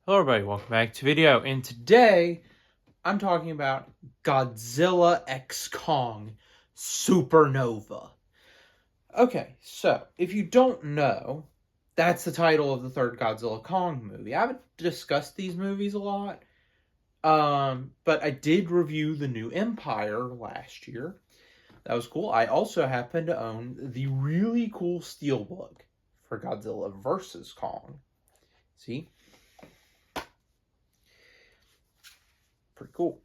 Hello everybody, welcome back to video, and today I'm talking about Godzilla x Kong Supernova. Okay, so if you don't know, that's the title of the third Godzilla Kong movie. I haven't discussed these movies a lot, but I did review the new Empire last year. That was cool. I also happen to own the really cool steelbook for Godzilla vs. Kong. See? Pretty cool.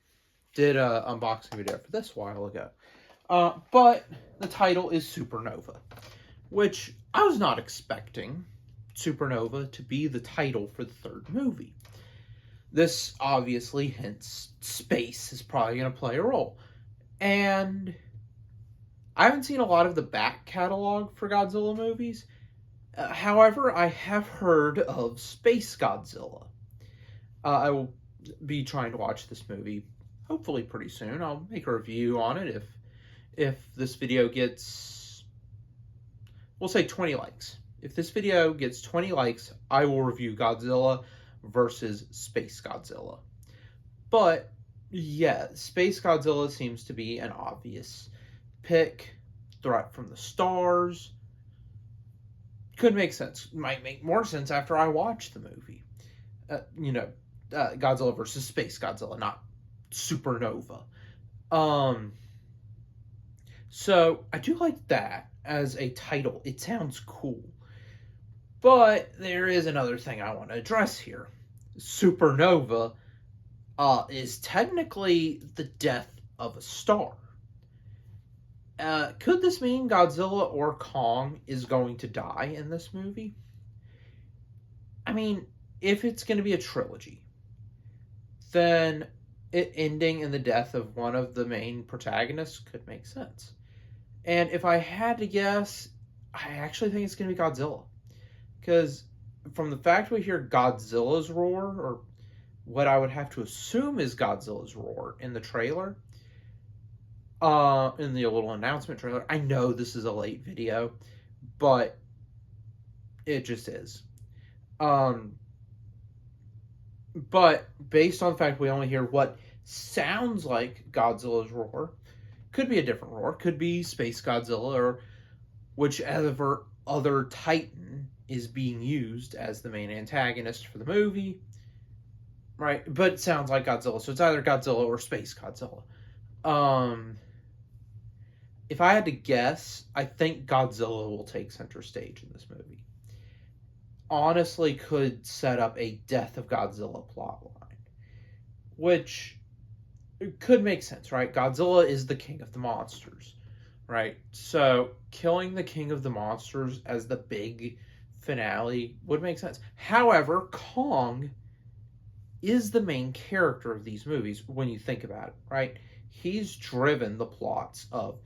Did a unboxing video for this a while ago. But the title is Supernova, which I was not expecting Supernova to be the title for the third movie. This obviously hints space is probably going to play a role. And I haven't seen a lot of the back catalog for Godzilla movies. However, I have heard of Space Godzilla. I will be trying to watch this movie hopefully pretty soon. I'll make a review on it if this video gets, we'll say 20 likes. If this video gets 20 likes, I will review Godzilla versus Space Godzilla. But yeah, Space Godzilla seems to be an obvious pick. Threat from the stars. Could make sense. Might make more sense after I watch the movie. Godzilla versus Space Godzilla, not Supernova. So I do like that as a title. It sounds cool. But there is another thing I want to address here. Supernova is technically the death of a star. Could this mean Godzilla or Kong is going to die in this movie? I mean, if it's going to be a trilogy, then it ending in the death of one of the main protagonists could make sense. And if I had to guess, I actually think it's going to be Godzilla. Because from the fact we hear Godzilla's roar, or what I would have to assume is Godzilla's roar in the trailer, in the little announcement trailer, I know this is a late video, but it just is. But based on the fact we only hear what sounds like Godzilla's roar, could be a different roar, could be Space Godzilla, or whichever other Titan is being used as the main antagonist for the movie, right? But it sounds like Godzilla, so it's either Godzilla or Space Godzilla. If I had to guess, I think Godzilla will take center stage in this movie. Honestly could set up a death of Godzilla plotline, which could make sense, right? Godzilla is the king of the monsters, right? So killing the king of the monsters as the big finale would make sense. However, Kong is the main character of these movies when you think about it, right? He's driven the plots of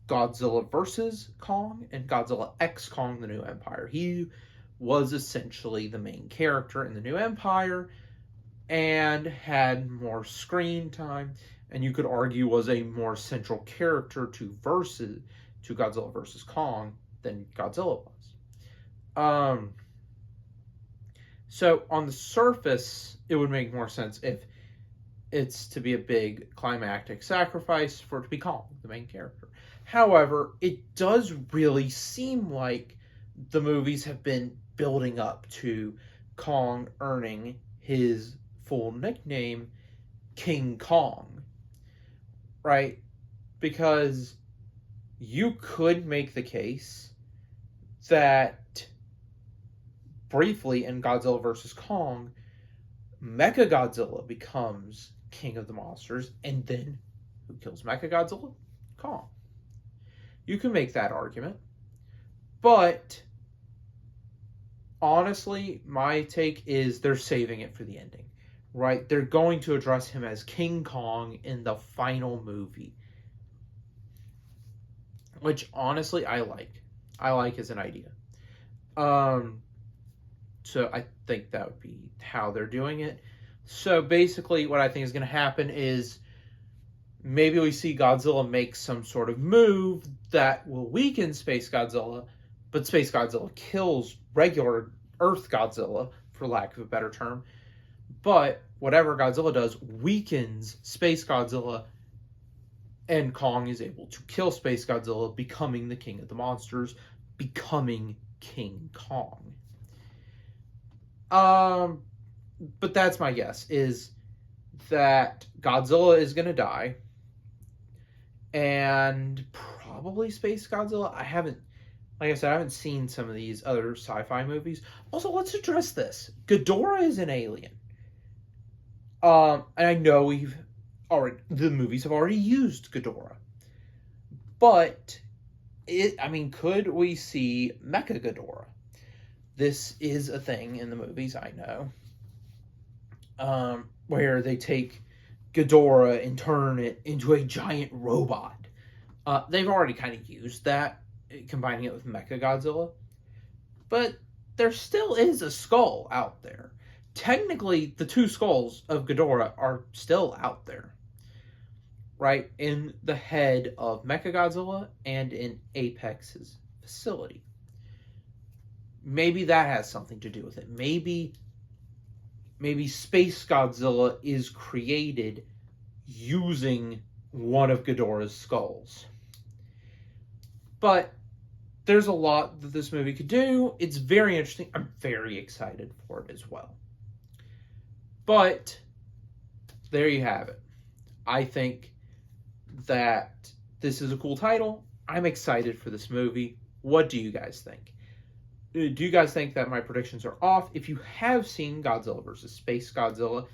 Godzilla versus Kong and Godzilla x Kong, the New Empire. He was essentially the main character in the New Empire and had more screen time, and you could argue was a more central character to Godzilla versus Kong than Godzilla was. So on the surface, it would make more sense if it's to be a big climactic sacrifice for it to be Kong, the main character. However, it does really seem like the movies have been building up to Kong earning his full nickname, King Kong, right? Because you could make the case that briefly in Godzilla vs. Kong, Mechagodzilla becomes king of the monsters, and then who kills Mechagodzilla? Kong. You can make that argument, but honestly, my take is they're saving it for the ending, right? They're going to address him as King Kong in the final movie, which honestly I like as an idea. So I think that would be how they're doing it. So basically what I think is going to happen is maybe we see Godzilla make some sort of move that will weaken Space Godzilla, but Space Godzilla kills regular Earth Godzilla, for lack of a better term, But whatever Godzilla does weakens Space Godzilla, and Kong is able to kill Space Godzilla, becoming the king of the monsters, becoming King Kong. But that's my guess, is that Godzilla is going to die, and probably Space Godzilla. Like I said, I haven't seen some of these other sci-fi movies. Also, let's address this. Ghidorah is an alien. And I know the movies have already used Ghidorah. But, could we see Mecha Ghidorah? This is a thing in the movies, I know. Where they take Ghidorah and turn it into a giant robot. They've already kind of used that, combining it with Mecha Godzilla. But there still is a skull out there. Technically, the two skulls of Ghidorah are still out there. Right? In the head of Mechagodzilla and in Apex's facility. Maybe that has something to do with it. Maybe Space Godzilla is created using one of Ghidorah's skulls. But there's a lot that this movie could do. It's very interesting. I'm very excited for it as well. But there you have it. I think that this is a cool title. I'm excited for this movie. What do you guys think? Do you guys think that my predictions are off? If you have seen Godzilla vs. Space Godzilla,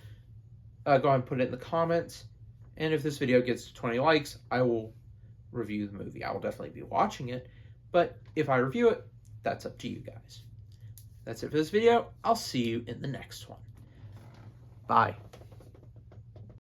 go ahead and put it in the comments. And if this video gets to 20 likes, I will review the movie. I will definitely be watching it. But if I review it, that's up to you guys. That's it for this video. I'll see you in the next one. Bye.